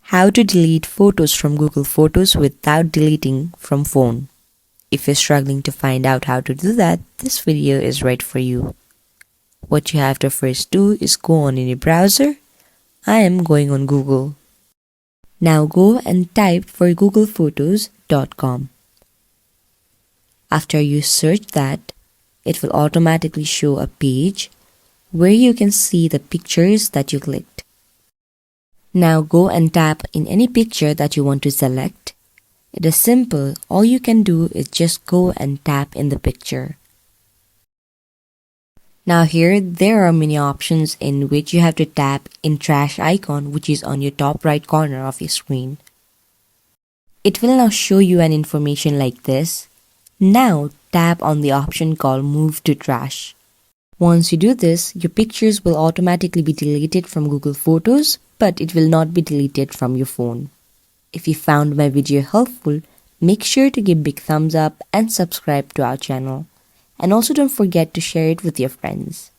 How to delete photos from Google Photos without deleting from phone. If you're struggling to find out how to do that, this video is right for you. What you have to first do is go on in your browser. I am going on Google. Now go and type for googlephotos.com. After you search that, it will automatically show a page where you can see the pictures that you clicked. Now go and tap in any picture that you want to select. It is simple. All you can do is just go and tap in the picture. Now here there are many options in which you have to tap in trash icon, which is on your top right corner of your screen. It will now show you an information like this. Now tap on the option called Move to Trash. Once you do this, your pictures will automatically be deleted from Google Photos, but it will not be deleted from your phone. If you found my video helpful, make sure to give big thumbs up and subscribe to our channel. And also don't forget to share it with your friends.